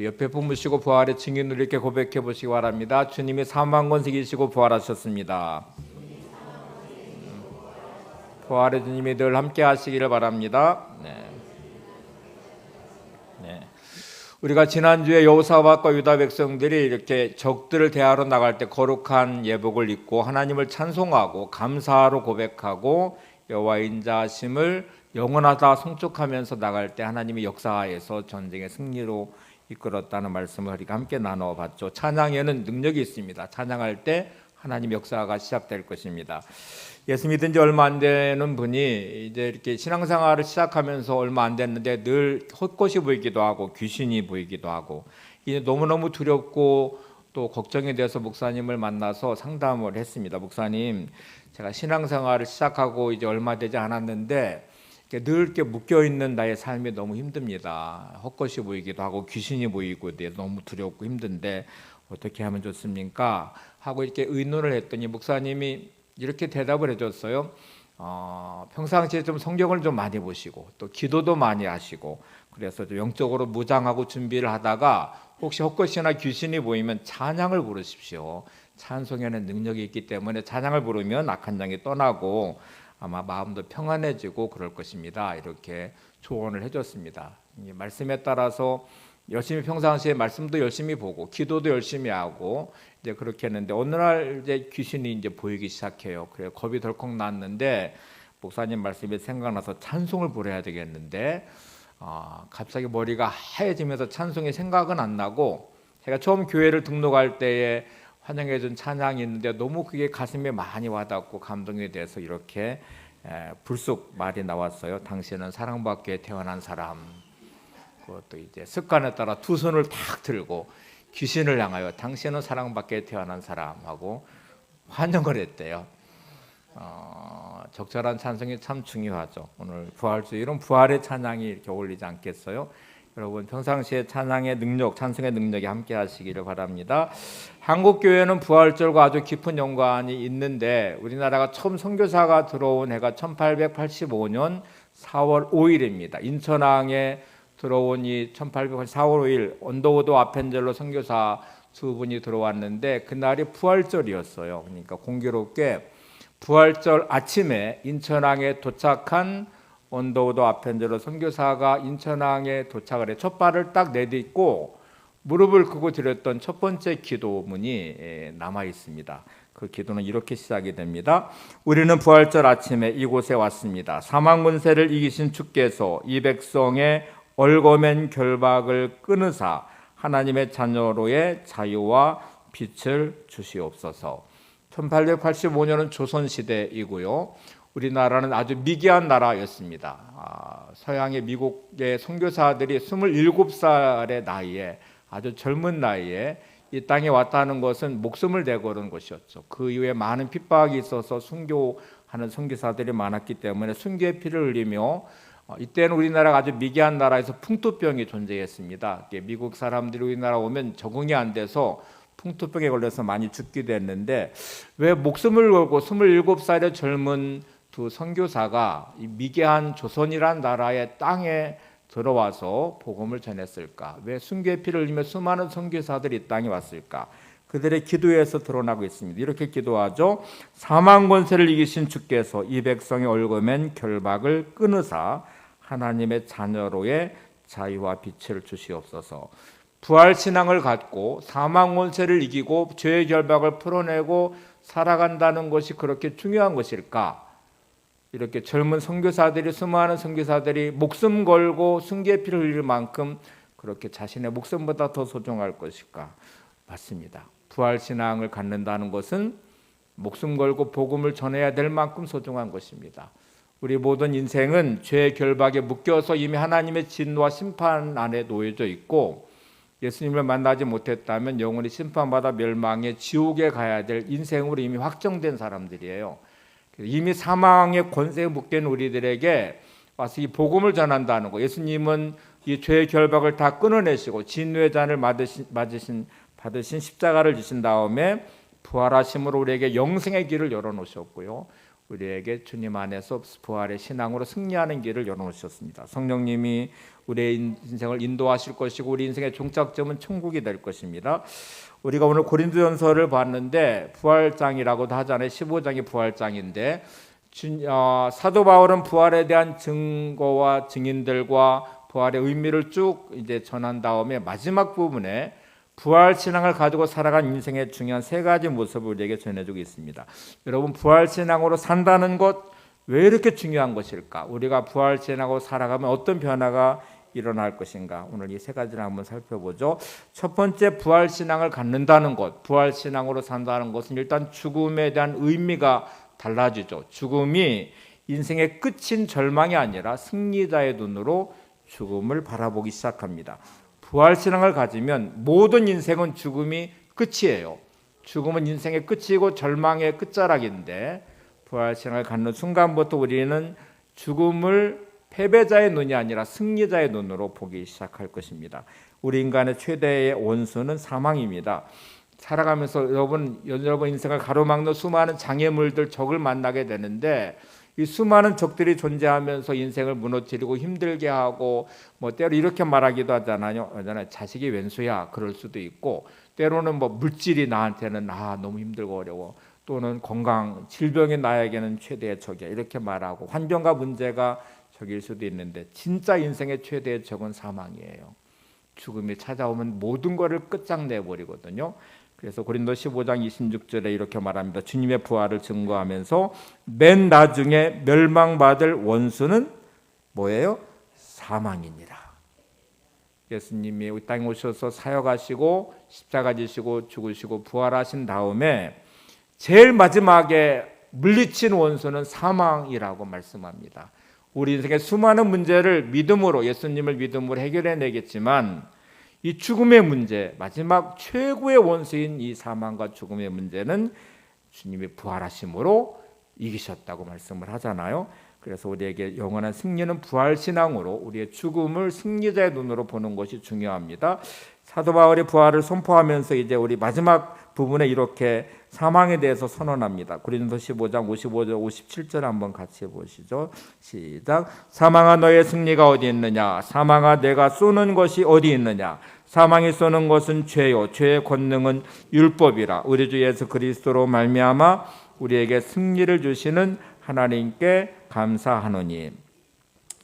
옆에 품으시고 부활의 증인으로 이렇게 고백해 보시기 바랍니다. 주님이 사망 권세 이기시고 부활하셨습니다. 부활의 주님이 늘 함께 하시기를 바랍니다. 우리가 지난주에 여호사밧과 유다 백성들이 이렇게 적들을 대하러 나갈 때 거룩한 예복을 입고 하나님을 찬송하고 감사로 고백하고 여호와의 인자하심을 영원하다 송축하면서 나갈 때 하나님이 역사하에서 전쟁의 승리로 이끌었다는 말씀을 우리가 함께 나눠봤죠. 찬양에는 능력이 있습니다. 찬양할 때 하나님 역사가 시작될 것입니다. 예수 믿은 지 얼마 안 되는 분이 이제 이렇게 신앙생활을 시작하면서 얼마 안 됐는데 늘 헛것이 보이기도 하고 귀신이 보이기도 하고 이제 너무너무 두렵고 또 걱정이 돼서 목사님을 만나서 상담을 했습니다. 목사님, 제가 신앙생활을 시작하고 이제 얼마 되지 않았는데 늘 이렇게 묶여 있는 나의 삶이 너무 힘듭니다. 헛것이 보이기도 하고 귀신이 보이고 너무 두렵고 힘든데 어떻게 하면 좋습니까? 하고 이렇게 의논을 했더니 목사님이 이렇게 대답을 해줬어요. 평상시에 좀 성경을 좀 많이 보시고 또 기도도 많이 하시고 그래서 좀 영적으로 무장하고 준비를 하다가 혹시 헛것이나 귀신이 보이면 찬양을 부르십시오. 찬송에는 능력이 있기 때문에 찬양을 부르면 악한 영이 떠나고 아마 마음도 평안해지고 그럴 것입니다. 이렇게 조언을 해줬습니다. 이 말씀에 따라서 열심히 평상시에 말씀도 열심히 보고 기도도 열심히 하고 이제 그렇게 했는데 어느 날 이제 귀신이 이제 보이기 시작해요. 그래 겁이 덜컥 났는데 목사님 말씀이 생각나서 찬송을 부려야 되겠는데 갑자기 머리가 하얘지면서 찬송의 생각은 안 나고 제가 처음 교회를 등록할 때에 환영해준 찬양이 있는데 너무 그게 가슴에 많이 와닿고 감동이 돼서 이렇게 불쑥 말이 나왔어요. 당신은 사랑받기에 태어난 사람. 그것도 이제 습관에 따라 두 손을 탁 들고 귀신을 향하여 당신은 사랑받기에 태어난 사람하고 환영을 했대요. 적절한 찬송이 참 중요하죠. 오늘 부활주일은 부활의 찬양이 이렇게 어울리지 않겠어요? 여러분 평상시에 찬양의 능력, 찬송의 능력이 함께 하시기를 바랍니다. 한국 교회는 부활절과 아주 깊은 연관이 있는데 우리나라가 처음 선교사가 들어온 해가 1885년 4월 5일입니다. 인천항에 들어온 이 1884월 5일 언더우드 아펜젤로 선교사 두 분이 들어왔는데 그날이 부활절이었어요. 그러니까 공교롭게 부활절 아침에 인천항에 도착한 언더우드 아펜젤로 선교사가 인천항에 도착을 해 첫 발을 딱 내딛고 무릎을 꿇고 드렸던 첫 번째 기도문이 남아 있습니다. 그 기도는 이렇게 시작이 됩니다. 우리는 부활절 아침에 이곳에 왔습니다. 사망 권세를 이기신 주께서 이 백성의 얽어맨 결박을 끊으사 하나님의 자녀로의 자유와 빛을 주시옵소서. 1885년은 조선시대이고요. 우리나라는 아주 미개한 나라였습니다. 서양의 미국의 선교사들이 27살의 나이에 아주 젊은 나이에 이 땅에 왔다는 것은 목숨을 내거는 것이었죠. 그 이후에 많은 핍박이 있어서 순교하는 선교사들이 많았기 때문에 순교의 피를 흘리며 이때는 우리나라가 아주 미개한 나라에서 풍토병이 존재했습니다. 미국 사람들이 우리나라 오면 적응이 안 돼서 풍토병에 걸려서 많이 죽기도 했는데 왜 목숨을 걸고 27살의 젊은 두 선교사가 이 미개한 조선이란 나라의 땅에 들어와서 복음을 전했을까? 왜 순교의 피를 흘리며 수많은 선교사들이 이 땅에 왔을까? 그들의 기도에서 드러나고 있습니다. 이렇게 기도하죠. 사망 권세를 이기신 주께서 이 백성의 얽어맨 결박을 끊으사 하나님의 자녀로의 자유와 빛을 주시옵소서. 부활 신앙을 갖고 사망 권세를 이기고 죄의 결박을 풀어내고 살아간다는 것이 그렇게 중요한 것일까? 이렇게 젊은 선교사들이 수많은 선교사들이 목숨 걸고 순교의 피를 흘릴 만큼 그렇게 자신의 목숨보다 더 소중할 것일까? 맞습니다. 부활 신앙을 갖는다는 것은 목숨 걸고 복음을 전해야 될 만큼 소중한 것입니다. 우리 모든 인생은 죄의 결박에 묶여서 이미 하나님의 진노와 심판 안에 놓여져 있고 예수님을 만나지 못했다면 영원히 심판받아 멸망의 지옥에 가야 될 인생으로 이미 확정된 사람들이에요. 이미 사망의 권세에 묶인 우리들에게 와서 이 복음을 전한다는 거. 예수님은 이 죄의 결박을 다 끊어내시고 진노의 잔을 받으신 십자가를 지신 다음에 부활하심으로 우리에게 영생의 길을 열어놓으셨고요. 우리에게 주님 안에서 부활의 신앙으로 승리하는 길을 열어놓으셨습니다. 성령님이 우리의 인생을 인도하실 것이고 우리 인생의 종착점은 천국이 될 것입니다. 우리가 오늘 고린도전서를 봤는데 부활장이라고도 하잖아요. 15장이 부활장인데 사도 바울은 부활에 대한 증거와 증인들과 부활의 의미를 쭉 이제 전한 다음에 마지막 부분에 부활 신앙을 가지고 살아간 인생의 중요한 세 가지 모습을 우리에게 전해주고 있습니다. 여러분, 부활 신앙으로 산다는 것 왜 이렇게 중요한 것일까? 우리가 부활 신앙으로 살아가면 어떤 변화가 일어날 것인가? 오늘 이 세 가지를 한번 살펴보죠. 첫 번째, 부활 신앙을 갖는다는 것, 부활 신앙으로 산다는 것은 일단 죽음에 대한 의미가 달라지죠. 죽음이 인생의 끝인 절망이 아니라 승리자의 눈으로 죽음을 바라보기 시작합니다. 부활 신앙을 가지면 모든 인생은 죽음이 끝이에요. 죽음은 인생의 끝이고 절망의 끝자락인데 부활 신앙을 갖는 순간부터 우리는 죽음을 패배자의 눈이 아니라 승리자의 눈으로 보기 시작할 것입니다. 우리 인간의 최대의 원수는 사망입니다. 살아가면서 여러분 인생을 가로막는 수많은 장애물들, 적을 만나게 되는데 이 수많은 적들이 존재하면서 인생을 무너뜨리고 힘들게 하고 때로 이렇게 말하기도 하잖아요. 자식이 왼수야, 그럴 수도 있고, 때로는 물질이 나한테는 너무 힘들고 어려워, 또는 건강, 질병이 나에게는 최대의 적이야, 이렇게 말하고 환경과 문제가 적일 수도 있는데 진짜 인생의 최대의 적은 사망이에요. 죽음이 찾아오면 모든 것을 끝장내버리거든요. 그래서 고린도 15장 26절에 이렇게 말합니다. 주님의 부활을 증거하면서 맨 나중에 멸망받을 원수는 뭐예요? 사망이니라. 예수님이 이 땅에 오셔서 사역하시고 십자가 지시고 죽으시고 부활하신 다음에 제일 마지막에 물리친 원수는 사망이라고 말씀합니다. 우리 인생의 수많은 문제를 믿음으로, 예수님을 믿음으로 해결해내겠지만 이 죽음의 문제, 마지막 최고의 원수인 이 사망과 죽음의 문제는 주님이 부활하심으로 이기셨다고 말씀을 하잖아요. 그래서 우리에게 영원한 승리는 부활신앙으로 우리의 죽음을 승리자의 눈으로 보는 것이 중요합니다. 사도 바울이 부활을 선포하면서 이제 우리 마지막 부분에 이렇게 사망에 대해서 선언합니다. 고린도서 15장 55절 57절 한번 같이 보시죠. 시작. 사망아, 너의 승리가 어디 있느냐? 사망아, 내가 쏘는 것이 어디 있느냐? 사망이 쏘는 것은 죄요, 죄의 권능은 율법이라. 우리 주 예수 그리스도로 말미암아 우리에게 승리를 주시는 하나님께 감사하노니.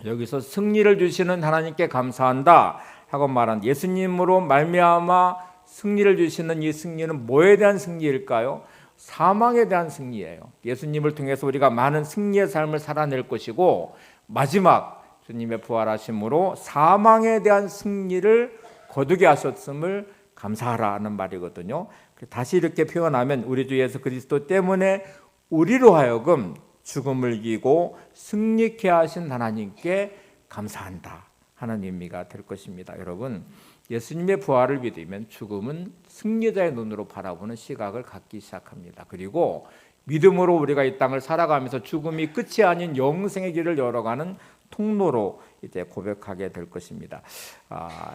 여기서 승리를 주시는 하나님께 감사한다 하고 말한 예수님으로 말미암아 승리를 주시는 이 승리는 뭐에 대한 승리일까요? 사망에 대한 승리예요. 예수님을 통해서 우리가 많은 승리의 삶을 살아낼 것이고 마지막 주님의 부활하심으로 사망에 대한 승리를 거두게 하셨음을 감사하라는 말이거든요. 다시 이렇게 표현하면 우리 주 예수 그리스도 때문에 우리로 하여금 죽음을 이기고 승리케 하신 하나님께 감사한다 하는 의미가 될 것입니다. 여러분, 예수님의 부활을 믿으면 죽음은 승리자의 눈으로 바라보는 시각을 갖기 시작합니다. 그리고 믿음으로 우리가 이 땅을 살아가면서 죽음이 끝이 아닌 영생의 길을 열어가는 통로로 이제 고백하게 될 것입니다.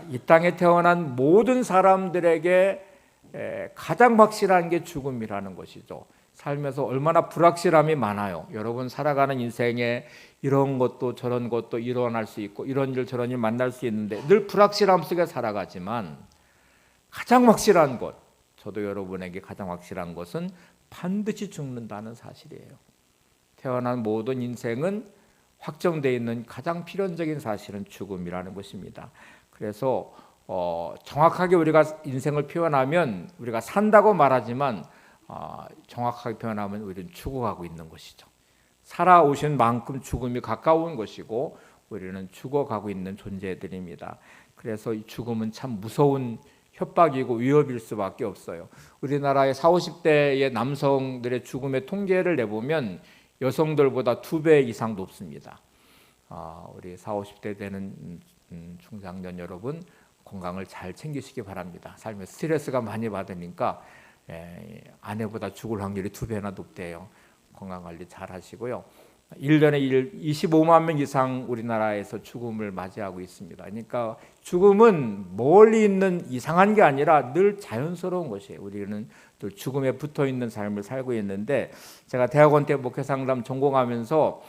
이 땅에 태어난 모든 사람들에게 가장 확실한 게 죽음이라는 것이죠. 살면서 얼마나 불확실함이 많아요. 여러분, 살아가는 인생에 이런 것도 저런 것도 일어날 수 있고 이런 일 저런 일 만날 수 있는데 늘 불확실함 속에 살아가지만 가장 확실한 것, 저도 여러분에게 가장 확실한 것은 반드시 죽는다는 사실이에요. 태어난 모든 인생은 확정되어 있는 가장 필연적인 사실은 죽음이라는 것입니다. 그래서 정확하게 우리가 인생을 표현하면 우리가 산다고 말하지만 정확하게 표현하면 우리는 죽어가고 있는 것이죠. 살아오신 만큼 죽음이 가까운 것이고 우리는 죽어가고 있는 존재들입니다. 그래서 이 죽음은 참 무서운 협박이고 위협일 수밖에 없어요. 우리나라의 40, 50대의 남성들의 죽음의 통계를 내보면 여성들보다 2배 이상 높습니다. 우리 40, 50대 되는 중장년 여러분, 건강을 잘 챙기시기 바랍니다. 삶에 스트레스가 많이 받으니까 아내보다 죽을 확률이 2배나 높대요. 건강관리 잘 하시고요. 1년에 25만 명 이상 우리나라에서 죽음을 맞이하고 있습니다. 그러니까 죽음은 멀리 있는 이상한 게 아니라 늘 자연스러운 것이에요. 우리는 늘 죽음에 붙어 있는 삶을 살고 있는데, 제가 대학원 때 목회상담 전공하면서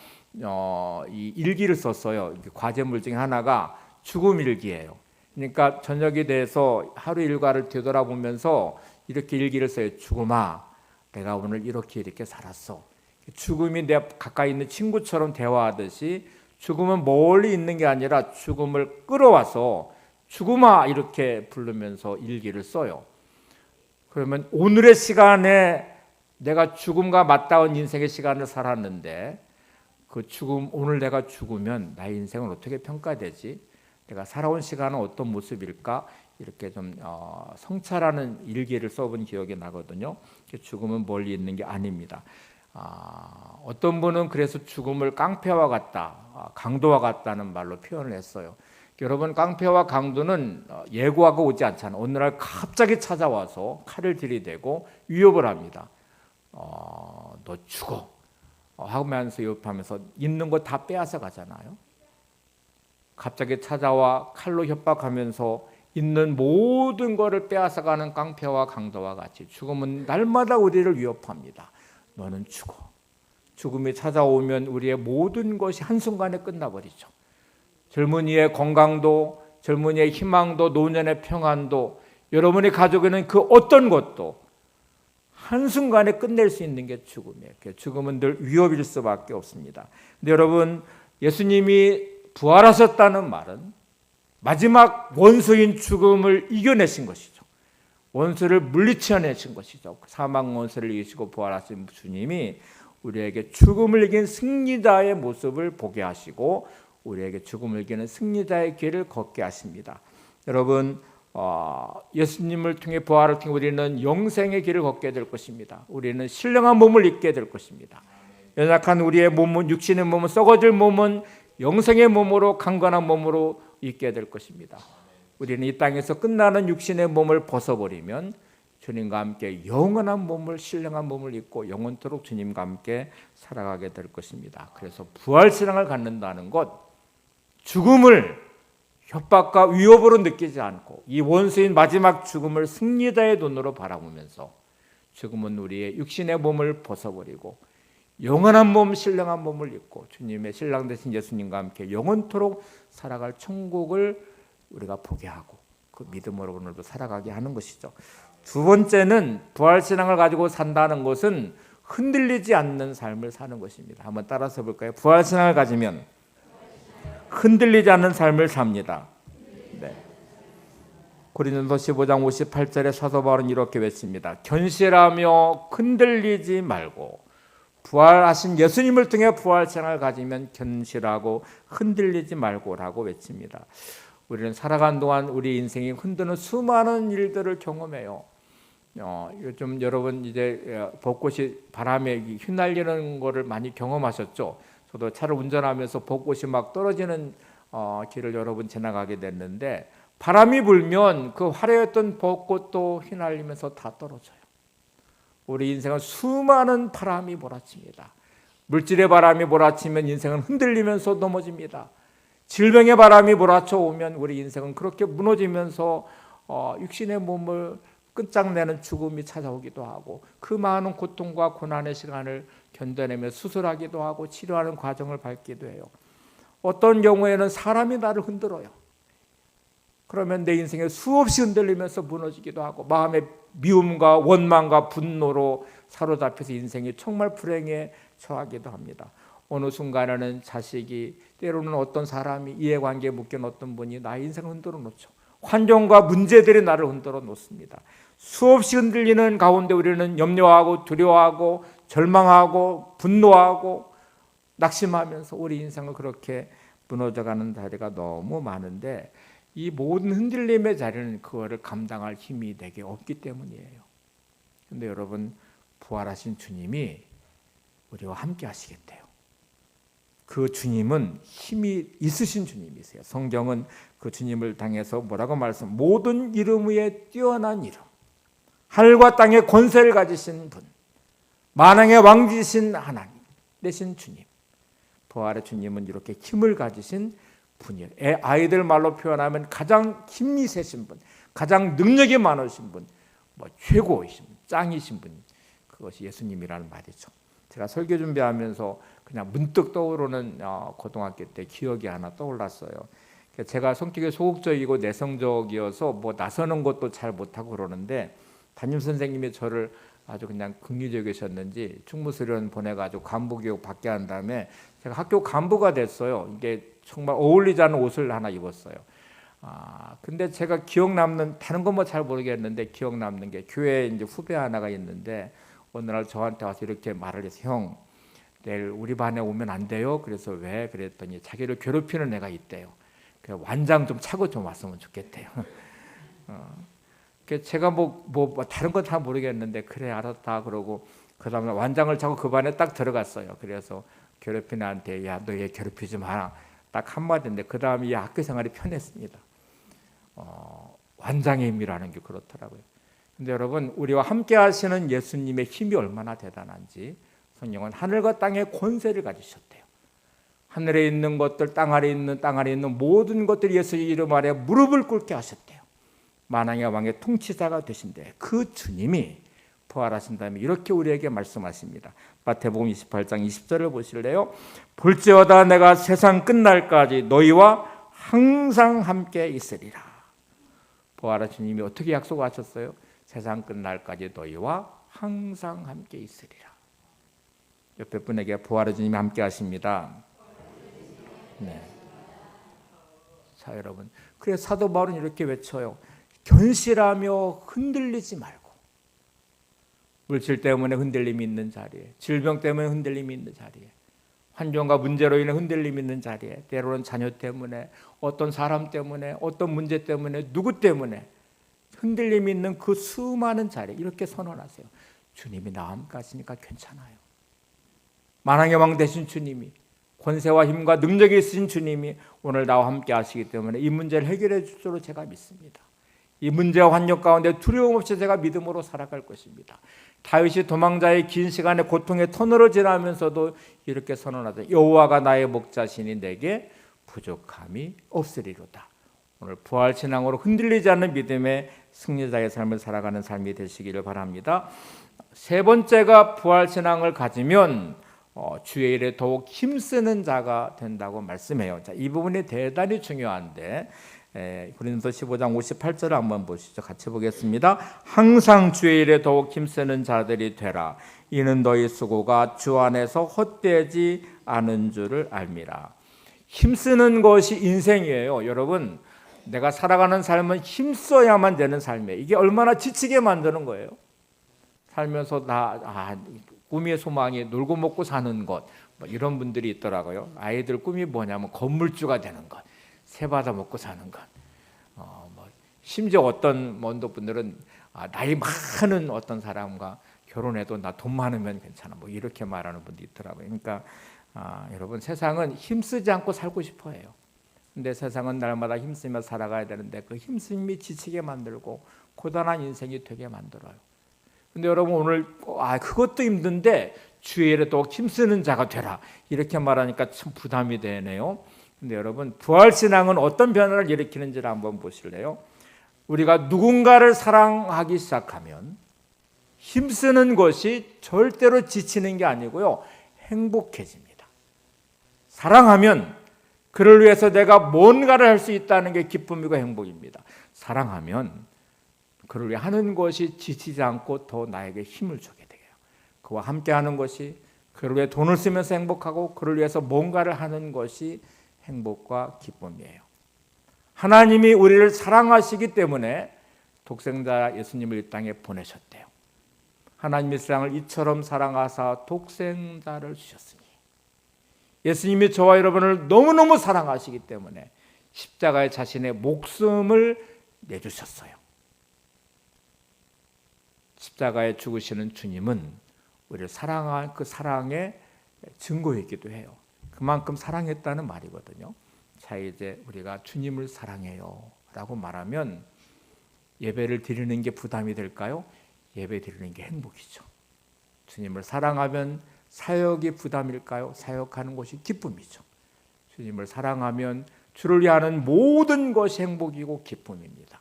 이 일기를 썼어요. 과제물 중에 하나가 죽음 일기예요. 그러니까 저녁이 돼서 하루 일과를 되돌아보면서 이렇게 일기를 써요. 죽음아, 내가 오늘 이렇게 살았어. 죽음이 내 가까이 있는 친구처럼 대화하듯이 죽음은 멀리 있는 게 아니라 죽음을 끌어와서 죽음아 이렇게 부르면서 일기를 써요. 그러면 오늘의 시간에 내가 죽음과 맞닿은 인생의 시간을 살았는데, 그 죽음, 오늘 내가 죽으면 나의 인생은 어떻게 평가되지? 내가 살아온 시간은 어떤 모습일까? 이렇게 좀 성찰하는 일기를 써본 기억이 나거든요. 죽음은 멀리 있는 게 아닙니다. 어떤 분은 그래서 죽음을 깡패와 같다, 강도와 같다는 말로 표현을 했어요. 여러분, 깡패와 강도는 예고하고 오지 않잖아요. 어느 날 갑자기 찾아와서 칼을 들이대고 위협을 합니다. 너 죽어 하면서 위협하면서 있는 거 다 빼앗아 가잖아요. 갑자기 찾아와 칼로 협박하면서 있는 모든 것을 빼앗아가는 깡패와 강도와 같이 죽음은 날마다 우리를 위협합니다. 너는 죽어. 죽음이 찾아오면 우리의 모든 것이 한순간에 끝나버리죠. 젊은이의 건강도, 젊은이의 희망도, 노년의 평안도, 여러분이 가지고 있는 그 어떤 것도 한순간에 끝낼 수 있는 게 죽음이에요. 죽음은 늘 위협일 수밖에 없습니다. 근데 여러분, 예수님이 부활하셨다는 말은 마지막 원수인 죽음을 이겨내신 것이죠. 원수를 물리쳐내신 것이죠. 사망 원수를 이기시고 부활하신 주님이 우리에게 죽음을 이긴 승리자의 모습을 보게 하시고 우리에게 죽음을 이기는 승리자의 길을 걷게 하십니다. 여러분, 예수님을 통해 부활을 통해 우리는 영생의 길을 걷게 될 것입니다. 우리는 신령한 몸을 입게 될 것입니다. 연약한 우리의 몸은, 육신의 몸은, 썩어질 몸은 영생의 몸으로, 강건한 몸으로 입게 될 것입니다. 우리는 이 땅에서 끝나는 육신의 몸을 벗어버리면 주님과 함께 영원한 몸을, 신령한 몸을 입고 영원토록 주님과 함께 살아가게 될 것입니다. 그래서 부활신앙을 갖는다는 것, 죽음을 협박과 위협으로 느끼지 않고 이 원수인 마지막 죽음을 승리자의 눈으로 바라보면서 죽음은 우리의 육신의 몸을 벗어버리고 영원한 몸, 신령한 몸을 입고 주님의 신랑 되신 예수님과 함께 영원토록 살아갈 천국을 우리가 보게 하고 그 믿음으로 오늘도 살아가게 하는 것이죠. 두 번째는 부활신앙을 가지고 산다는 것은 흔들리지 않는 삶을 사는 것입니다. 한번 따라서 볼까요? 부활신앙을 가지면 흔들리지 않는 삶을 삽니다. 네. 고린도서 15장 58절에 사도 바울은 이렇게 외칩니다. 견실하며 흔들리지 말고, 부활하신 예수님을 통해 부활신앙을 가지면 견실하고 흔들리지 말고라고 외칩니다. 우리는 살아가는 동안 우리 인생이 흔드는 수많은 일들을 경험해요. 요즘 여러분 이제 벚꽃이 바람에 휘날리는 거를 많이 경험하셨죠? 저도 차를 운전하면서 벚꽃이 막 떨어지는 길을 여러분 지나가게 됐는데, 바람이 불면 그 화려했던 벚꽃도 휘날리면서 다 떨어져요. 우리 인생은 수많은 바람이 몰아칩니다. 물질의 바람이 몰아치면 인생은 흔들리면서 넘어집니다. 질병의 바람이 몰아쳐오면 우리 인생은 그렇게 무너지면서 육신의 몸을 끝장내는 죽음이 찾아오기도 하고, 그 많은 고통과 고난의 시간을 견뎌내며 수술하기도 하고 치료하는 과정을 밟기도 해요. 어떤 경우에는 사람이 나를 흔들어요. 그러면 내 인생에 수없이 흔들리면서 무너지기도 하고, 마음의 미움과 원망과 분노로 사로잡혀서 인생이 정말 불행에 처하기도 합니다. 어느 순간에는 자식이, 때로는 어떤 사람이, 이해관계에 묶인 어떤 분이 나의 인생을 흔들어 놓죠. 환경과 문제들이 나를 흔들어 놓습니다. 수없이 흔들리는 가운데 우리는 염려하고 두려워하고 절망하고 분노하고 낙심하면서 우리 인생을 그렇게 무너져가는 자리가 너무 많은데, 이 모든 흔들림의 자리는 그거를 감당할 힘이 내게 없기 때문이에요. 그런데 여러분, 부활하신 주님이 우리와 함께 하시겠대요. 그 주님은 힘이 있으신 주님이세요. 성경은 그 주님을 당해서 뭐라고 말씀? 모든 이름 위에 뛰어난 이름, 하늘과 땅의 권세를 가지신 분, 만왕의 왕이신 하나님 되신 주님, 부활의 주님은 이렇게 힘을 가지신 분이에요. 아이들 말로 표현하면 가장 힘이 세신 분, 가장 능력이 많으신 분, 최고이신 분, 짱이신 분, 그것이 예수님이라는 말이죠. 제가 설교 준비하면서 그냥 문득 떠오르는 고등학교 때 기억이 하나 떠올랐어요. 제가 성격이 소극적이고 내성적이어서 나서는 것도 잘 못하고 그러는데 담임 선생님이 저를 아주 그냥 긍휼적이셨는지 충무수련 보내가지고 간부교육 받게 한 다음에 제가 학교 간부가 됐어요. 이게 정말 어울리지 않은 옷을 하나 입었어요. 근데 제가 기억 남는 다른 건 잘 모르겠는데 기억 남는 게 교회에 이제 후배 하나가 있는데 어느 날 저한테 와서 이렇게 말을 해서 형 내일 우리 반에 오면 안 돼요. 그래서 왜? 그랬더니 자기를 괴롭히는 애가 있대요. 완장 좀 차고 좀 왔으면 좋겠대요. 제가 다른 건 다 모르겠는데 그래 알았다 그러고 그 다음에 완장을 차고 그 반에 딱 들어갔어요. 그래서 괴롭히는 애한테 야 너 얘 괴롭히지 마라 딱 한마디인데 그 다음에 이 학교 생활이 편했습니다. 완장의 힘이라는 게 그렇더라고요. 근데 여러분 우리와 함께 하시는 예수님의 힘이 얼마나 대단한지 성령은 하늘과 땅의 권세를 가지셨대요. 하늘에 있는 것들 땅 아래 있는 모든 것들 예수 이름 아래 무릎을 꿇게 하셨대요. 만왕의 왕의 통치자가 되신데 그 주님이 부활하신 다음에 이렇게 우리에게 말씀하십니다. 마태복음 28장 20절을 보실래요? 볼지어다 내가 세상 끝날까지 너희와 항상 함께 있으리라. 부활하신 주님이 어떻게 약속하셨어요? 세상 끝날까지 너희와 항상 함께 있으리라. 옆에 분에게 부활의 주님이 함께 하십니다. 네. 자 여러분, 그래서 사도 바울은 이렇게 외쳐요. 견실하며 흔들리지 말고. 물질 때문에 흔들림이 있는 자리에, 질병 때문에 흔들림이 있는 자리에, 환경과 문제로 인해 흔들림이 있는 자리에, 때로는 자녀 때문에, 어떤 사람 때문에, 어떤 문제 때문에, 누구 때문에 흔들림이 있는 그 수많은 자리에 이렇게 선언하세요. 주님이 나와 함께 하시니까 괜찮아요. 만왕의 왕 되신 주님이, 권세와 힘과 능력이 있으신 주님이 오늘 나와 함께 하시기 때문에 이 문제를 해결해 줄 줄로 제가 믿습니다. 이 문제와 환경 가운데 두려움 없이 제가 믿음으로 살아갈 것입니다. 다윗이 도망자의 긴 시간의 고통의 터널을 지나면서도 이렇게 선언하죠. 여호와가 나의 목자시니 내게 부족함이 없으리로다. 오늘 부활 신앙으로 흔들리지 않는 믿음의 승리자의 삶을 살아가는 삶이 되시기를 바랍니다. 세 번째가 부활 신앙을 가지면 주의 일에 더욱 힘쓰는 자가 된다고 말씀해요. 자, 이 부분이 대단히 중요한데 고린도서 15장 58절을 한번 보시죠. 같이 보겠습니다. 항상 주의 일에 더욱 힘쓰는 자들이 되라. 이는 너희 수고가 주 안에서 헛되지 않은 줄을 알미라. 힘쓰는 것이 인생이에요. 여러분, 내가 살아가는 삶은 힘써야만 되는 삶이에요. 이게 얼마나 지치게 만드는 거예요. 살면서 꿈의 소망이 놀고 먹고 사는 것, 이런 분들이 있더라고요. 아이들 꿈이 뭐냐면 건물주가 되는 것, 새 받아 먹고 사는 것. 심지어 어떤 분들은 나이 많은 어떤 사람과 결혼해도 나 돈 많으면 괜찮아, 이렇게 말하는 분도 있더라고요. 그러니까 여러분, 세상은 힘쓰지 않고 살고 싶어해요. 근데 세상은 날마다 힘쓰며 살아가야 되는데 그 힘쓰임이 지치게 만들고 고단한 인생이 되게 만들어요. 근데 여러분 오늘 그것도 힘든데 주의 일에 또 힘쓰는 자가 되라 이렇게 말하니까 참 부담이 되네요. 근데 여러분 부활신앙은 어떤 변화를 일으키는지를 한번 보실래요? 우리가 누군가를 사랑하기 시작하면 힘쓰는 것이 절대로 지치는 게 아니고요, 행복해집니다. 사랑하면 그를 위해서 내가 뭔가를 할 수 있다는 게 기쁨이고 행복입니다. 사랑하면 그를 위해 하는 것이 지치지 않고 더 나에게 힘을 주게 돼요. 그와 함께 하는 것이, 그를 위해 돈을 쓰면서 행복하고 그를 위해서 뭔가를 하는 것이 행복과 기쁨이에요. 하나님이 우리를 사랑하시기 때문에 독생자 예수님을 이 땅에 보내셨대요. 하나님이 세상을 이처럼 사랑하사 독생자를 주셨으니, 예수님이 저와 여러분을 너무너무 사랑하시기 때문에 십자가에 자신의 목숨을 내주셨어요. 십자가에 죽으시는 주님은 우리를 사랑한 그 사랑의 증거이기도 해요. 그만큼 사랑했다는 말이거든요. 자, 이제 우리가 주님을 사랑해요 라고 말하면 예배를 드리는 게 부담이 될까요? 예배 드리는 게 행복이죠. 주님을 사랑하면 사역이 부담일까요? 사역하는 것이 기쁨이죠. 주님을 사랑하면 주를 위하는 모든 것이 행복이고 기쁨입니다.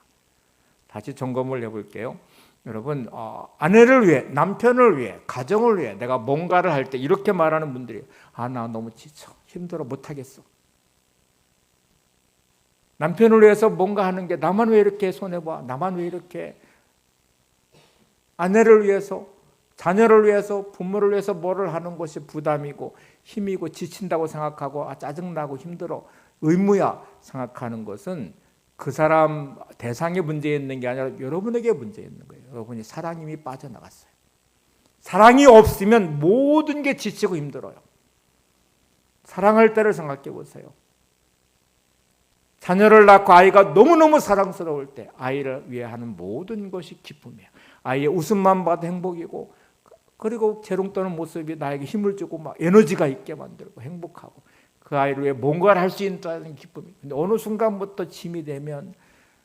다시 점검을 해볼게요. 여러분, 아내를 위해, 남편을 위해, 가정을 위해 내가 뭔가를 할 때 이렇게 말하는 분들이 나 너무 지쳐, 힘들어, 못하겠어. 남편을 위해서 뭔가 하는 게 나만 왜 이렇게 손해봐, 나만 왜 이렇게. 아내를 위해서, 자녀를 위해서, 부모를 위해서 뭐를 하는 것이 부담이고 힘이고 지친다고 생각하고 짜증나고 힘들어, 의무야 생각하는 것은 그 사람 대상에 문제 있는 게 아니라 여러분에게 문제 있는 거예요. 여러분이 사랑이 이미 빠져나갔어요. 사랑이 없으면 모든 게 지치고 힘들어요. 사랑할 때를 생각해 보세요. 자녀를 낳고 아이가 너무너무 사랑스러울 때 아이를 위해 하는 모든 것이 기쁨이에요. 아이의 웃음만 봐도 행복이고, 그리고 재롱 떠는 모습이 나에게 힘을 주고 막 에너지가 있게 만들고 행복하고, 그 아이를 위해 뭔가를 할 수 있다는 기쁨이. 근데 어느 순간부터 짐이 되면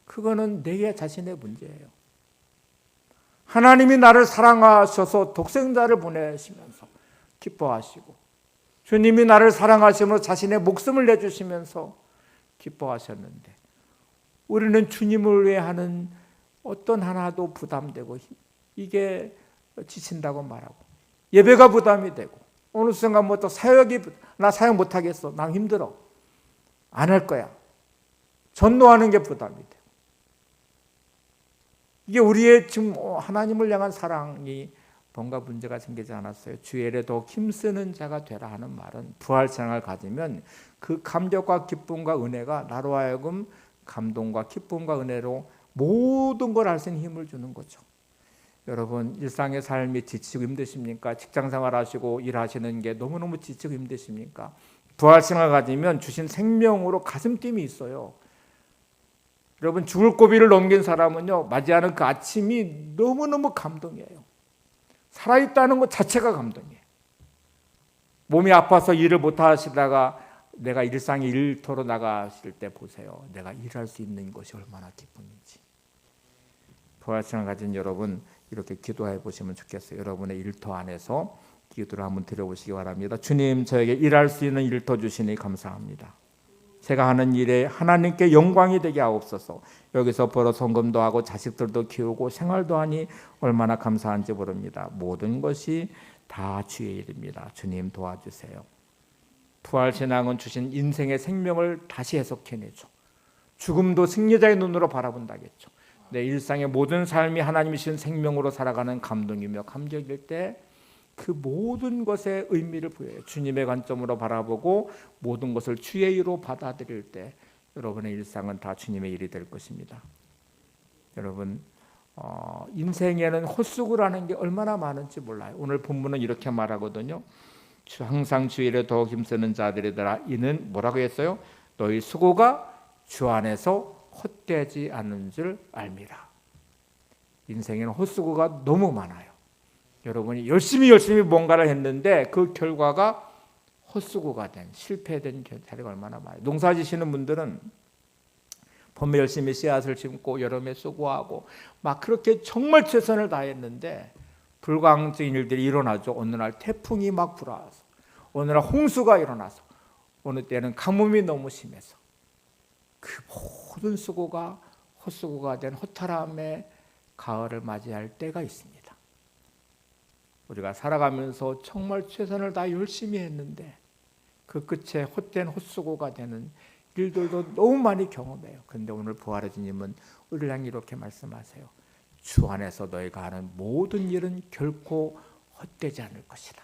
그거는 내 자신의 문제예요. 하나님이 나를 사랑하셔서 독생자를 보내시면서 기뻐하시고, 주님이 나를 사랑하시면서 자신의 목숨을 내주시면서 기뻐하셨는데, 우리는 주님을 위해 하는 어떤 하나도 부담되고 이게 지친다고 말하고, 예배가 부담이 되고, 어느 순간부터 사역이, 나 사역 못하겠어, 난 힘들어, 안 할 거야, 전도하는 게 부담이 되고. 이게 우리의 지금 하나님을 향한 사랑이 뭔가 문제가 생기지 않았어요. 주일에 더욱 힘쓰는 자가 되라 하는 말은 부활생활을 가지면 그 감격과 기쁨과 은혜가 나로 하여금 감동과 기쁨과 은혜로 모든 걸 할 수 있는 힘을 주는 거죠. 여러분, 일상의 삶이 지치고 힘드십니까? 직장생활 하시고 일하시는 게 너무너무 지치고 힘드십니까? 부활생활 가지면 주신 생명으로 가슴팀이 있어요. 여러분, 죽을 고비를 넘긴 사람은요, 맞이하는 그 아침이 너무너무 감동이에요. 살아있다는 것 자체가 감동이에요. 몸이 아파서 일을 못 하시다가 내가 일상의 일터로 나가실 때 보세요. 내가 일할 수 있는 것이 얼마나 기쁨인지. 부활생활 가진 여러분, 이렇게 기도해 보시면 좋겠어요. 여러분의 일터 안에서 기도를 한번 드려보시기 바랍니다. 주님, 저에게 일할 수 있는 일터 주시니 감사합니다. 제가 하는 일에 하나님께 영광이 되게 하옵소서. 여기서 벌어 헌금도 하고 자식들도 키우고 생활도 하니 얼마나 감사한지 모릅니다. 모든 것이 다 주의 일입니다. 주님 도와주세요. 부활신앙은 주신 인생의 생명을 다시 해석해내죠. 죽음도 승리자의 눈으로 바라본다겠죠. 내 일상의 모든 삶이 하나님이 주신 생명으로 살아가는 감동이며 감격일 때 그 모든 것에 의미를 부여해요. 주님의 관점으로 바라보고 모든 것을 주의 일로 받아들일 때 여러분의 일상은 다 주님의 일이 될 것입니다. 여러분, 인생에는 헛수고라는 게 얼마나 많은지 몰라요. 오늘 본문은 이렇게 말하거든요. 항상 주일에 더욱 힘쓰는 자들이더라. 이는 뭐라고 했어요? 너희 수고가 주 안에서 헛되지 않는 줄 알미라. 인생에는 헛수고가 너무 많아요. 여러분이 열심히 뭔가를 했는데 그 결과가 헛수고가 된, 실패된 자리가 얼마나 많아요. 농사 지시는 분들은 봄에 열심히 씨앗을 심고 여름에 수고하고 막 그렇게 정말 최선을 다했는데 불가항적인 일들이 일어나죠. 어느 날 태풍이 막 불어와서, 어느 날 홍수가 일어나서, 어느 때는 가뭄이 너무 심해서 그 모든 수고가 헛수고가 된 허탈함의 가을을 맞이할 때가 있습니다. 우리가 살아가면서 정말 최선을 다 열심히 했는데 그 끝에 헛된 헛수고가 되는 일들도 너무 많이 경험해요. 그런데 오늘 부활의 주님은 우리를 향해 이렇게 말씀하세요. 주 안에서 너희가 하는 모든 일은 결코 헛되지 않을 것이다.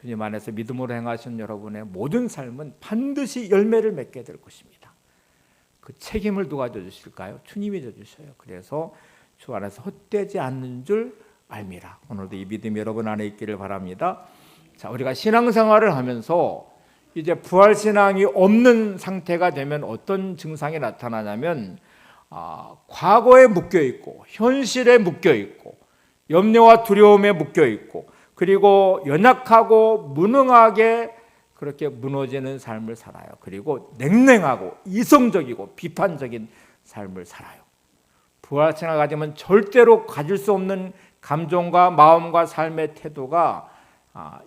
주님 안에서 믿음으로 행하신 여러분의 모든 삶은 반드시 열매를 맺게 될 것입니다. 그 책임을 누가 져주실까요? 주님이 져주셔요. 그래서 주 안에서 헛되지 않는 줄 알미라. 오늘도 이 믿음이 여러분 안에 있기를 바랍니다. 자, 우리가 신앙생활을 하면서 이제 부활신앙이 없는 상태가 되면 어떤 증상이 나타나냐면 과거에 묶여있고 현실에 묶여있고 염려와 두려움에 묶여있고 그리고 연약하고 무능하게 그렇게 무너지는 삶을 살아요. 그리고 냉랭하고 이성적이고 비판적인 삶을 살아요. 부활신앙을 가지면 절대로 가질 수 없는 감정과 마음과 삶의 태도가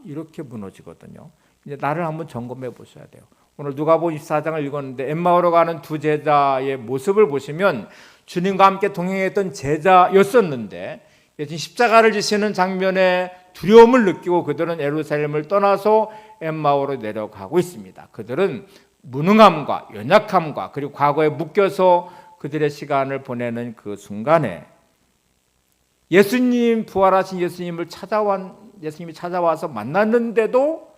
이렇게 무너지거든요. 이제 나를 한번 점검해 보셔야 돼요. 오늘 누가복음 24장을 읽었는데 엠마오로 가는 두 제자의 모습을 보시면 주님과 함께 동행했던 제자였었는데 예수님 십자가를 지시는 장면에 두려움을 느끼고 그들은 예루살렘을 떠나서 엠마오로 내려가고 있습니다. 그들은 무능함과 연약함과 그리고 과거에 묶여서 그들의 시간을 보내는 그 순간에 예수님, 부활하신 예수님이 찾아와서 만났는데도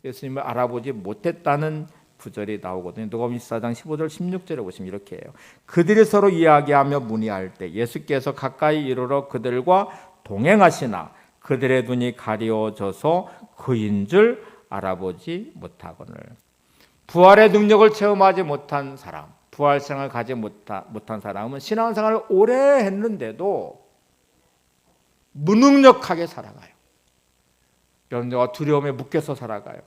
예수님을 알아보지 못했다는 구절이 나오거든요. 누가복음 24장 15절 16절에 보시면 이렇게 해요. 그들이 서로 이야기하며 문의할 때 예수께서 가까이 이르러 그들과 동행하시나 그들의 눈이 가려져서 그인 줄 알아보지 못하거늘. 부활의 능력을 체험하지 못한 사람, 부활생을 가지 못한 사람은 신앙생활을 오래 했는데도 무능력하게 살아가요. 염려와 두려움에 묶여서 살아가요.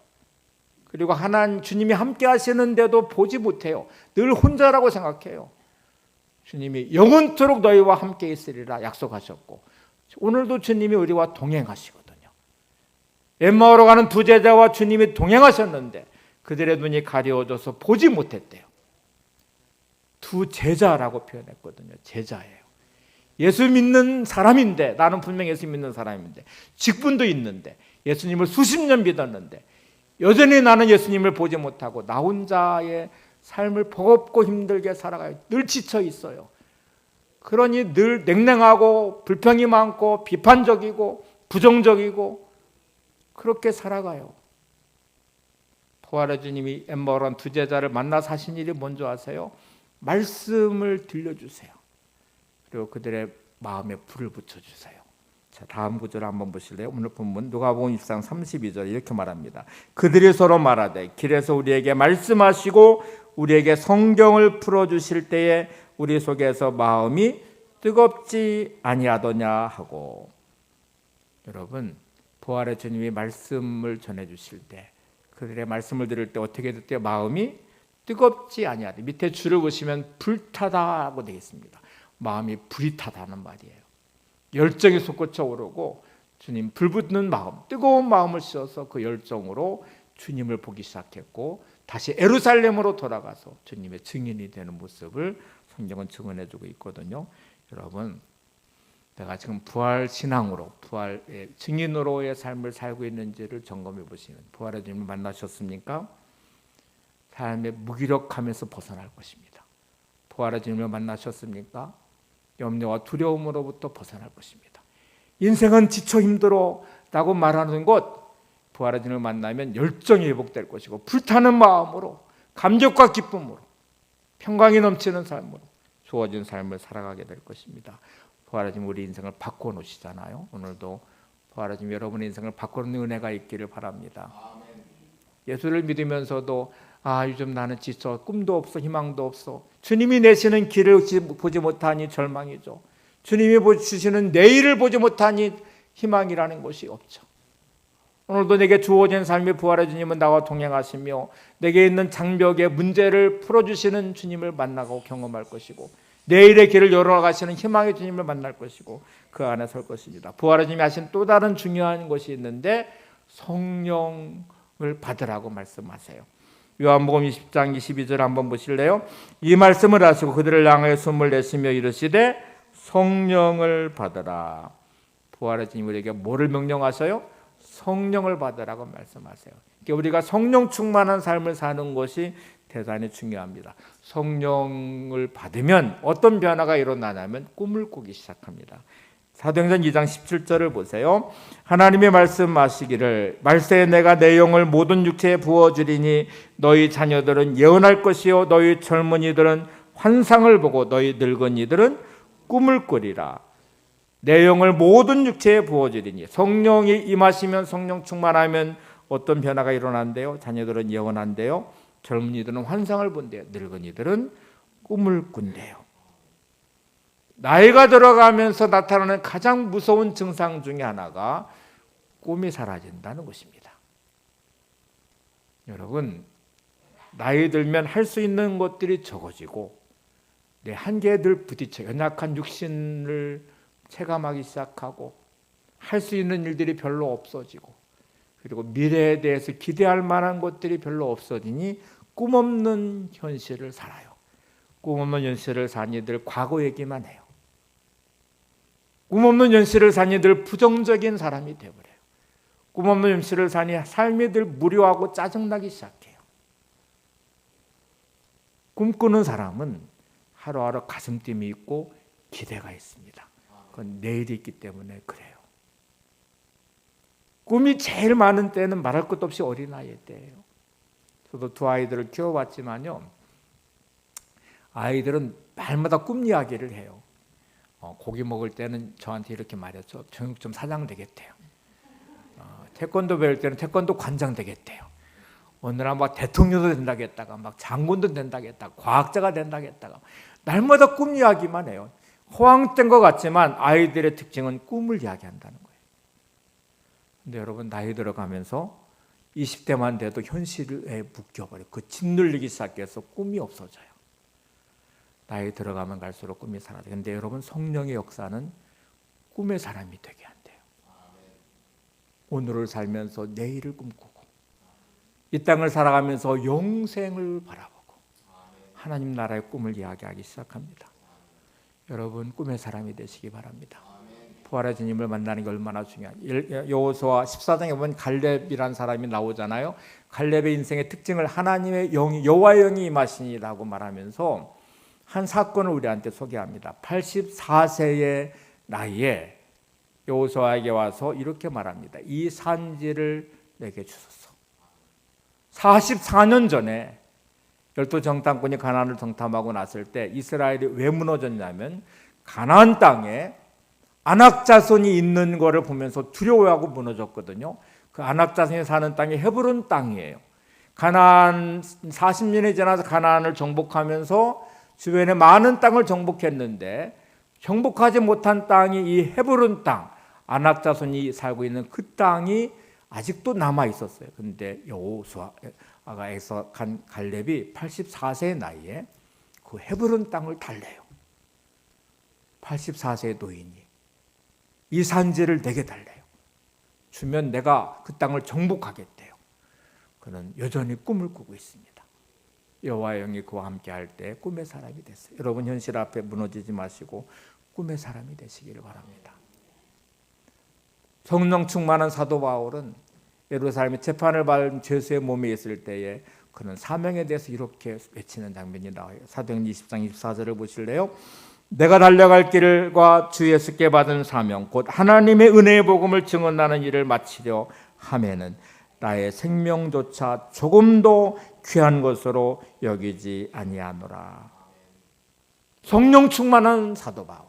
그리고 하나님 주님이 함께 하시는데도 보지 못해요. 늘 혼자라고 생각해요. 주님이 영원토록 너희와 함께 있으리라 약속하셨고 오늘도 주님이 우리와 동행하시거든요. 엠마오로 가는 두 제자와 주님이 동행하셨는데 그들의 눈이 가려워져서 보지 못했대요. 두 제자라고 표현했거든요. 제자예요. 예수 믿는 사람인데 나는 분명히 예수 믿는 사람인데 직분도 있는데 예수님을 수십 년 믿었는데 여전히 나는 예수님을 보지 못하고 나 혼자의 삶을 버겁고 힘들게 살아가요. 늘 지쳐 있어요. 그러니 늘 냉랭하고 불평이 많고 비판적이고 부정적이고 그렇게 살아가요. 부활의 주님이 엠마오로 두 제자를 만나서 하신 일이 뭔지 아세요? 말씀을 들려주세요. 그리고 그들의 마음에 불을 붙여주세요. 자, 다음 구절 한번 보실래요? 오늘 본문 누가복음 24장 32절 이렇게 말합니다. 그들이 서로 말하되 길에서 우리에게 말씀하시고 우리에게 성경을 풀어주실 때에 우리 속에서 마음이 뜨겁지 아니하더냐 하고. 여러분, 부활의 주님이 말씀을 전해주실 때 그들의 말씀을 들을 때 어떻게 됐대요? 마음이 뜨겁지 아니하다. 밑에 줄을 보시면 불타다고 되겠습니다. 마음이 불이 타다는 말이에요. 열정이 솟구쳐 오르고 주님 불붙는 마음, 뜨거운 마음을 씌워서 그 열정으로 주님을 보기 시작했고 다시 예루살렘으로 돌아가서 주님의 증인이 되는 모습을 성경은 증언해주고 있거든요. 여러분, 내가 지금 부활 신앙으로, 부활의 증인으로의 삶을 살고 있는지를 점검해 보시면 부활의 주님을 만나셨습니까? 삶의 무기력함에서 벗어날 것입니다. 부활의 주님을 만나셨습니까? 염려와 두려움으로부터 벗어날 것입니다. 인생은 지쳐 힘들어 라고 말하는 것, 부활의 주님을 만나면 열정이 회복될 것이고 불타는 마음으로 감격과 기쁨으로 평강이 넘치는 삶으로 주어진 삶을 살아가게 될 것입니다. 부활의 주님 우리 인생을 바꿔놓으시잖아요. 오늘도 부활의 주님 여러분의 인생을 바꿔놓는 은혜가 있기를 바랍니다. 예수를 믿으면서도 요즘 나는 지쳐 꿈도 없어 희망도 없어. 주님이 내시는 길을 보지 못하니 절망이죠. 주님이 주시는 내일을 보지 못하니 희망이라는 것이 없죠. 오늘도 내게 주어진 삶의 부활의 주님은 나와 동행하시며 내게 있는 장벽의 문제를 풀어주시는 주님을 만나고 경험할 것이고 내일의 길을 열어가시는 희망의 주님을 만날 것이고 그 안에 설 것입니다. 부활의 주님이 하신 또 다른 중요한 것이 있는데 성령을 받으라고 말씀하세요. 요한복음 20장 22절 한번 보실래요? 이 말씀을 하시고 그들을 향하여 숨을 내쉬며 이르시되 성령을 받으라. 부활의 주님 우리에게 뭐를 명령하셔요? 성령을 받으라고 말씀하세요. 그러니까 우리가 성령 충만한 삶을 사는 것이 대단히 중요합니다. 성령을 받으면 어떤 변화가 일어나냐면 꿈을 꾸기 시작합니다. 사도행전 2장 17절을 보세요. 하나님의 말씀하시기를 말세에 내가 내 영을 모든 육체에 부어주리니 너희 자녀들은 예언할 것이요 너희 젊은이들은 환상을 보고 너희 늙은이들은 꿈을 꾸리라. 내 영을 모든 육체에 부어주리니 성령이 임하시면 성령 충만하면 어떤 변화가 일어난대요? 자녀들은 예언한대요. 젊은이들은 환상을 본대요. 늙은이들은 꿈을 꾼대요. 나이가 들어가면서 나타나는 가장 무서운 증상 중에 하나가 꿈이 사라진다는 것입니다. 여러분, 나이 들면 할 수 있는 것들이 적어지고 내 한계에 늘 부딪혀 연약한 육신을 체감하기 시작하고 할 수 있는 일들이 별로 없어지고 그리고 미래에 대해서 기대할 만한 것들이 별로 없어지니 꿈없는 현실을 살아요. 꿈없는 현실을 산 이들 과거 얘기만 해요. 꿈없는 현실을 산 이들 부정적인 사람이 되어버려요. 꿈없는 현실을 사니 삶이 늘 무료하고 짜증나기 시작해요. 꿈꾸는 사람은 하루하루 가슴팀이 있고 기대가 있습니다. 그건 내일이 있기 때문에 그래요. 꿈이 제일 많은 때는 말할 것도 없이 어린아이 때예요. 저도 두 아이들을 키워봤지만요, 아이들은 말마다 꿈 이야기를 해요. 고기 먹을 때는 저한테 이렇게 말했죠. 정육점 사장 되겠대요. 태권도 배울 때는 태권도 관장 되겠대요. 어느 날 막 대통령도 된다겠다가 막 장군도 된다겠다가 과학자가 된다겠다가 날마다 꿈 이야기만 해요. 허황된 것 같지만 아이들의 특징은 꿈을 이야기한다는 거예요. 근데 여러분, 나이 들어가면서 20대만 돼도 현실에 묶여버려요. 그 짓눌리기 시작해서 꿈이 없어져요. 나이 들어가면 갈수록 꿈이 사라져요. 근데 여러분, 성령의 역사는 꿈의 사람이 되게 한대요. 오늘을 살면서 내일을 꿈꾸고 이 땅을 살아가면서 영생을 바라보고 하나님 나라의 꿈을 이야기하기 시작합니다. 여러분, 꿈의 사람이 되시기 바랍니다. 부활의 주님을 만나는 게 얼마나 중요한지. 여호수아 14장에 보면 갈렙이라는 사람이 나오잖아요. 갈렙의 인생의 특징을 하나님의 영이, 여호와의 영이 임하시니라고 말하면서 한 사건을 우리한테 소개합니다. 84세의 나이에 여호수아에게 와서 이렇게 말합니다. 이 산지를 내게 주소서. 44년 전에 열두 정탐꾼이 가나안을 정탐하고 났을 때 이스라엘이 왜 무너졌냐면 가나안 땅에 아낙 자손이 있는 것을 보면서 두려워하고 무너졌거든요. 그 아낙 자손이 사는 땅이 헤브론 땅이에요. 가나안 40년이 지나서 가나안을 정복하면서 주변에 많은 땅을 정복했는데 정복하지 못한 땅이 이 헤브론 땅, 아낙 자손이 살고 있는 그 땅이 아직도 남아 있었어요. 그런데 여호수아가 간 갈렙이 84세의 나이에 그 헤브론 땅을 달래요. 84세의 노인이 이 산지를 내게 달래요. 주면 내가 그 땅을 정복하겠대요. 그는 여전히 꿈을 꾸고 있습니다. 여호와의 영이 그와 함께 할 때 꿈의 사람이 됐어요. 여러분, 현실 앞에 무너지지 마시고 꿈의 사람이 되시기를 바랍니다. 성령 충만한 사도 바울은 예루살렘에 재판을 받은 죄수의 몸에 있을 때에 그는 사명에 대해서 이렇게 외치는 장면이 나와요. 사도행전 20장 24절을 보실래요? 내가 달려갈 길과 주 예수께 받은 사명 곧 하나님의 은혜의 복음을 증언하는 일을 마치려 하면은 나의 생명조차 조금도 귀한 것으로 여기지 아니하노라. 성령 충만한 사도 바울,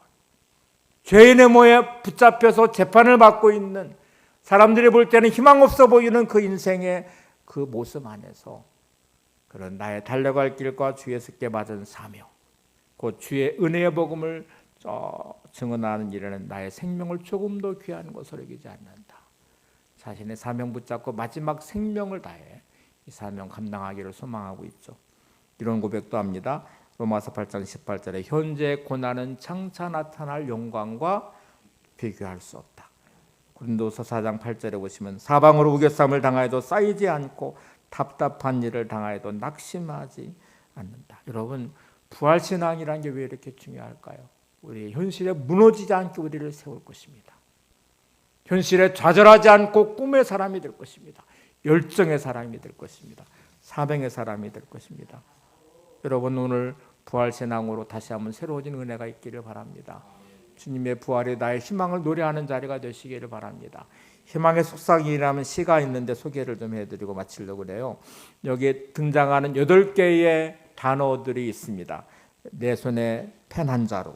죄인의 모에 붙잡혀서 재판을 받고 있는, 사람들이 볼 때는 희망 없어 보이는 그 인생의 그 모습 안에서 그런 나의 달려갈 길과 주 예수께 받은 사명 곧 주의 은혜의 복음을 증언하는 일에는 나의 생명을 조금도 귀한 것으로 여기지 않는다. 자신의 사명 붙잡고 마지막 생명을 다해 이 사명 감당하기를 소망하고 있죠. 이런 고백도 합니다. 로마서 8장 18절에 현재 고난은 장차 나타날 영광과 비교할 수 없다. 고린도서 4장 8절에 보시면 사방으로 우겨쌈을 당하여도 쌓이지 않고 답답한 일을 당하여도 낙심하지 않는다. 여러분, 부활신앙이라는 게 왜 이렇게 중요할까요? 우리 현실에 무너지지 않게 우리를 세울 것입니다. 현실에 좌절하지 않고 꿈의 사람이 될 것입니다. 열정의 사람이 될 것입니다. 사명의 사람이 될 것입니다. 여러분, 오늘 부활신앙으로 다시 한번 새로워진 은혜가 있기를 바랍니다. 주님의 부활이 나의 희망을 노래하는 자리가 되시기를 바랍니다. 희망의 속삭임이라면 시가 있는데 소개를 좀 해드리고 마치려고 그래요. 여기에 등장하는 8개의 단어들이 있습니다. 내 손에 펜 한 자루,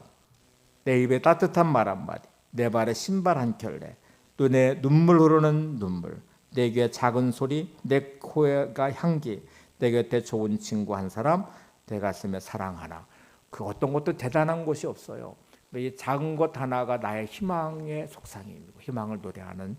내 입에 따뜻한 말 한마디, 내 발에 신발 한 켤레, 눈에 눈물 흐르는 눈물, 내 귀에 작은 소리, 내 코에가 향기, 내 곁에 좋은 친구 한 사람, 내 가슴에 사랑 하나. 그 어떤 것도 대단한 것이 없어요. 이 작은 것 하나가 나의 희망의 속삭임이고 희망을 노래하는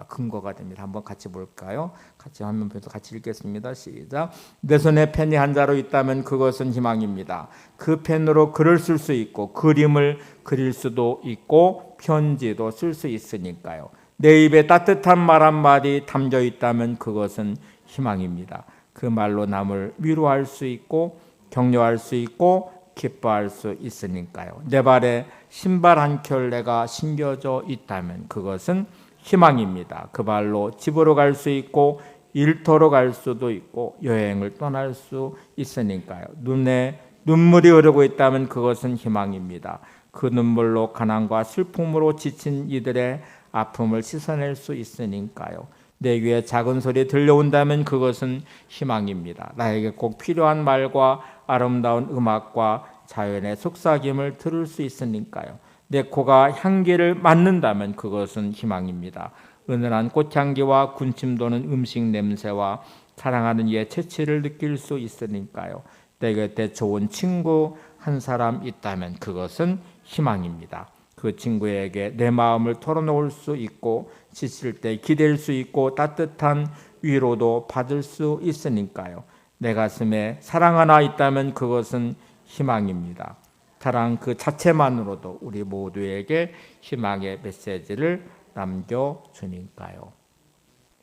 근거가 됩니다. 한번 같이 볼까요? 같이 화면에서 같이 읽겠습니다. 시작. 내 손에 펜이 한 자루 있다면 그것은 희망입니다. 그 펜으로 글을 쓸 수 있고 그림을 그릴 수도 있고 편지도 쓸 수 있으니까요. 내 입에 따뜻한 말 한마디 담겨 있다면 그것은 희망입니다. 그 말로 남을 위로할 수 있고 격려할 수 있고 기뻐할 수 있으니까요. 내 발에 신발 한 켤레가 신겨져 있다면 그것은 희망입니다. 그 발로 집으로 갈 수 있고 일터로 갈 수도 있고 여행을 떠날 수 있으니까요. 눈에 눈물이 흐르고 있다면 그것은 희망입니다. 그 눈물로 가난과 슬픔으로 지친 이들의 아픔을 씻어낼 수 있으니까요. 내 귀에 작은 소리 들려온다면 그것은 희망입니다. 나에게 꼭 필요한 말과 아름다운 음악과 자연의 속삭임을 들을 수 있으니까요. 내 코가 향기를 맡는다면 그것은 희망입니다. 은은한 꽃향기와 군침 도는 음식 냄새와 사랑하는 이의 채취를 느낄 수 있으니까요. 내 곁에 좋은 친구 한 사람 있다면 그것은 희망입니다. 그 친구에게 내 마음을 털어놓을 수 있고 지칠 때 기댈 수 있고 따뜻한 위로도 받을 수 있으니까요. 내 가슴에 사랑 하나 있다면 그것은 희망입니다. 사랑 그 자체만으로도 우리 모두에게 희망의 메시지를 남겨주니까요.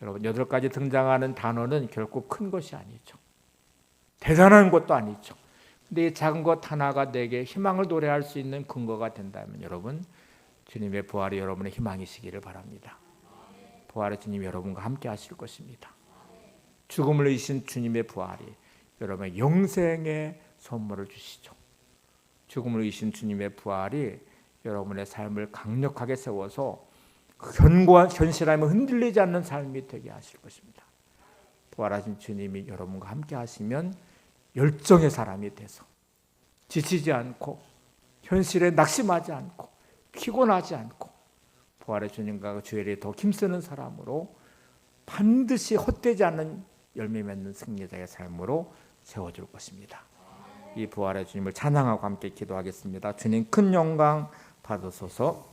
여러분 8가지 등장하는 단어는 결코 큰 것이 아니죠. 대단한 것도 아니죠. 근데 이 작은 것 하나가 내게 희망을 노래할 수 있는 근거가 된다면 여러분 주님의 부활이 여러분의 희망이시기를 바랍니다. 부활의 주님 여러분과 함께 하실 것입니다. 죽음을 이기신 주님의 부활이 여러분의 영생의 선물을 주시죠. 죽음을 이기신 주님의 부활이 여러분의 삶을 강력하게 세워서 견고한 현실함에 흔들리지 않는 삶이 되게 하실 것입니다. 부활하신 주님이 여러분과 함께 하시면 열정의 사람이 돼서 지치지 않고 현실에 낙심하지 않고 피곤하지 않고 부활의 주님과 주일에 더 힘쓰는 사람으로 반드시 헛되지 않는 열매 맺는 승리자의 삶으로 세워줄 것입니다. 이 부활의 주님을 찬양하고 함께 기도하겠습니다. 주님 큰 영광 받으소서.